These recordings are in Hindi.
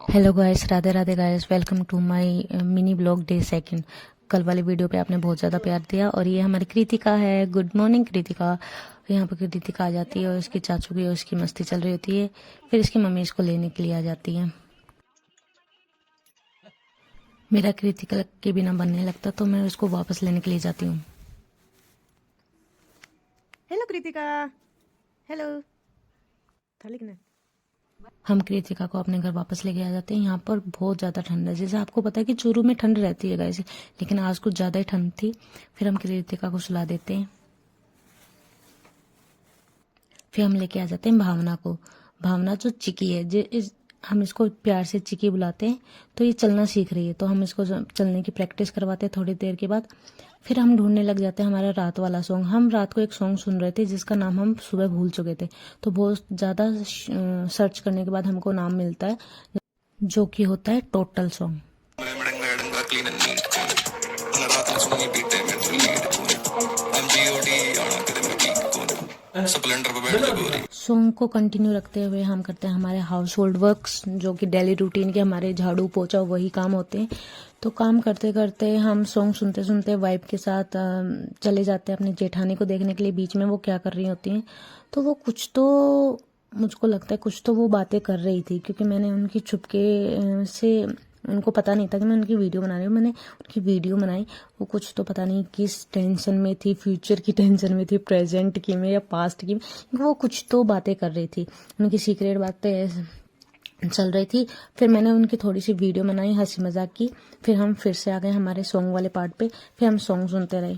Hello guys, Radhe Radhe guys, welcome to my mini vlog day second. कल वाली वीडियो पे आपने बहुत ज़्यादा प्यार दिया और ये हमारी कृतिका है। Good morning Kritika. यहाँ पर कृतिका आ जाती है और इसकी चाचू की और इसकी मस्ती चल रही होती है। फिर इसकी मम्मी इसको लेने के लिए आ जाती है। मेरा कृतिका के बिना मन नहीं लगता तो मैं उसको वापस लेने के लिए जाती हूँ। हेलो कृतिका। हेलो था लिखना। हम कृतिका को अपने घर वापस लेके आ जाते हैं। यहाँ पर बहुत ज़्यादा ठंड है। जैसे आपको पता है कि चूरू में ठंड रहती है गाइस, लेकिन आज कुछ ज़्यादा ही ठंड थी। फिर हम कृतिका को सुला देते हैं। फिर हम लेके आ जाते हैं भावना को। भावना जो चिकी है, हम इसको प्यार से चिकी बुलाते हैं। तो ये चलना सीख रही है, तो हम इसको चलने की प्रैक्टिस करवाते हैं थोड़ी देर के बाद। फिर हम ढूंढने लग जाते हैं हमारा रात वाला सॉन्ग। हम रात को एक सॉन्ग सुन रहे थे जिसका नाम हम सुबह भूल चुके थे। तो बहुत ज़्यादा सर्च करने के बाद हमको नाम मिलता है, जो कि होता है टोटल सॉन्ग। सॉन्ग को कंटिन्यू रखते हुए हम करते हैं हमारे हाउस होल्ड वर्क्स, जो कि डेली रूटीन के हमारे झाड़ू पोछा वही काम होते हैं। तो काम करते करते हम सॉन्ग सुनते सुनते वाइफ के साथ चले जाते हैं अपनी जेठानी को देखने के लिए। बीच में वो क्या कर रही होती हैं, तो वो कुछ तो, मुझको लगता है कुछ तो वो बातें कर रही थी, क्योंकि मैंने उनकी छुपके से, उनको पता नहीं था कि मैं उनकी वीडियो बना रही हूँ। मैंने उनकी वीडियो बनाई। वो कुछ तो पता नहीं किस टेंशन में थी, फ्यूचर की टेंशन में थी, प्रेजेंट की में या पास्ट की में। वो कुछ तो बातें कर रही थी, उनकी सीक्रेट बातें चल रही थी। फिर मैंने उनकी थोड़ी सी वीडियो बनाई, हंसी मजाक की। फिर हम फिर से आ गए हमारे सॉन्ग वाले पार्ट पे। फिर हम सॉन्ग सुनते रहे।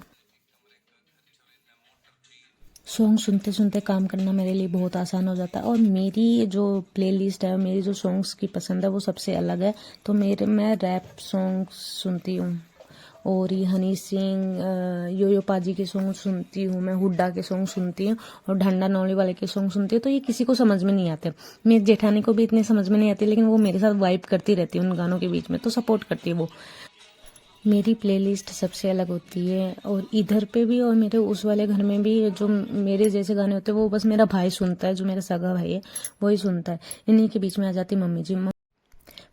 सॉन्ग सुनते सुनते काम करना मेरे लिए बहुत आसान हो जाता है। और मेरी जो प्लेलिस्ट है, मेरी जो सॉन्ग्स की पसंद है वो सबसे अलग है। तो मैं रैप सॉन्ग सुनती हूँ, और ये हनी सिंह, योयो पाजी के सॉन्ग सुनती हूँ, मैं हुड्डा के सॉन्ग सुनती हूँ, और ढंडा नौली वाले के सॉन्ग सुनती हूँ। तो ये किसी को समझ में नहीं आते। मेरी जेठानी को भी इतने समझ में नहीं आती, लेकिन वो मेरे साथ वाइब करती रहती है उन गानों के बीच में, तो सपोर्ट करती है वो। मेरी प्लेलिस्ट सबसे अलग होती है, और इधर पे भी और मेरे उस वाले घर में भी जो मेरे जैसे गाने होते हैं वो बस मेरा भाई सुनता है, जो मेरा सगा भाई है वही सुनता है। इन्हीं के बीच में आ जाती मम्मी जी।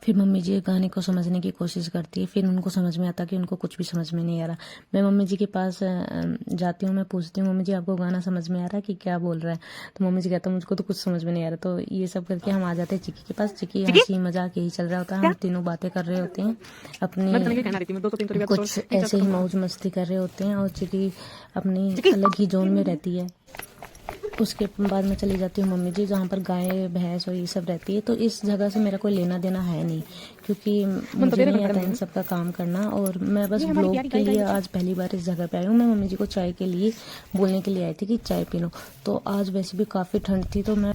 फिर मम्मी जी गाने को समझने की कोशिश करती है। फिर उनको समझ में आता कि उनको कुछ भी समझ में नहीं आ रहा। मैं मम्मी जी के पास जाती हूँ, मैं पूछती हूँ, मम्मी जी आपको गाना समझ में आ रहा है कि क्या बोल रहा है? तो मम्मी जी कहता है मुझको तो कुछ समझ में नहीं आ रहा। तो ये सब करके हम आ जाते हैं चिक्की के पास। चिक्की हंसी मजाक यही चल रहा होता है, हम तीनों बातें कर रहे होते हैं अपनी, कुछ ऐसे ही मौज मस्ती कर रहे होते हैं, और चिक्की अपनी अलग ही जोन में रहती है। उसके बाद मैं चली जाती हूँ मम्मी जी, जहाँ पर गाय भैंस और ये सब रहती है। तो इस जगह से मेरा कोई लेना देना है नहीं, क्योंकि मुझे नहीं आता इन सब का काम करना। और मैं बस ब्लॉग के लिए आज पहली बार इस जगह पे आई हूँ। मैं मम्मी जी को चाय के लिए बोलने के लिए आई थी कि चाय पी लो। तो आज वैसे भी काफ़ी ठंड थी, तो मैं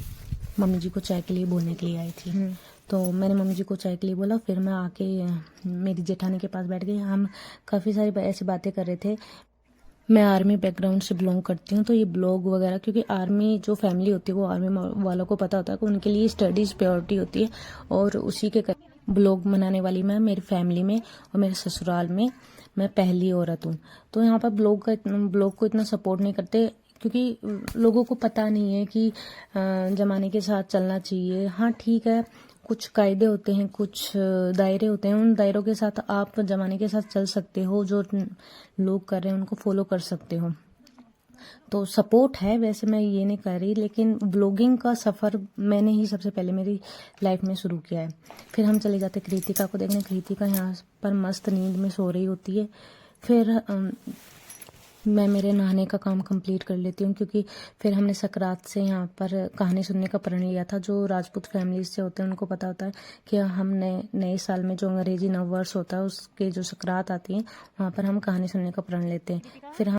मम्मी जी को चाय के लिए बोलने के लिए आई थी। तो मैंने मम्मी जी को चाय के लिए बोला। फिर मैं आके मेरी जेठानी के पास बैठ गई। हम काफ़ी सारी ऐसी बातें कर रहे थे। मैं आर्मी बैकग्राउंड से बिलोंग करती हूँ, तो ये ब्लॉग वगैरह, क्योंकि आर्मी जो फैमिली होती है वो आर्मी वालों को पता होता है कि उनके लिए स्टडीज़ प्रायोरिटी होती है, और उसी के ब्लॉग बनाने वाली मैं मेरी फैमिली में और मेरे ससुराल में मैं पहली औरत हूँ। तो यहाँ पर ब्लॉग को इतना सपोर्ट नहीं करते, क्योंकि लोगों को पता नहीं है कि ज़माने के साथ चलना चाहिए। हाँ ठीक है, कुछ कायदे होते हैं, कुछ दायरे होते हैं, उन दायरों के साथ आप ज़माने के साथ चल सकते हो, जो लोग कर रहे हैं उनको फॉलो कर सकते हो। तो सपोर्ट है, वैसे मैं ये नहीं कर रही, लेकिन ब्लॉगिंग का सफ़र मैंने ही सबसे पहले मेरी लाइफ में शुरू किया है। फिर हम चले जाते कृतिका को देखने। कृतिका यहाँ पर मस्त नींद में सो रही होती है। फिर मैं मेरे नहाने का काम कंप्लीट कर लेती हूँ, क्योंकि फिर हमने सकरात से यहाँ पर कहानी सुनने का प्रण लिया था। जो राजपूत फैमिली से होते हैं उनको पता होता है कि हम नए साल में जो अंग्रेजी नव वर्ष होता है उसके जो सकरात आती है, वहाँ पर हम कहानी सुनने का प्रण लेते हैं। फिर हम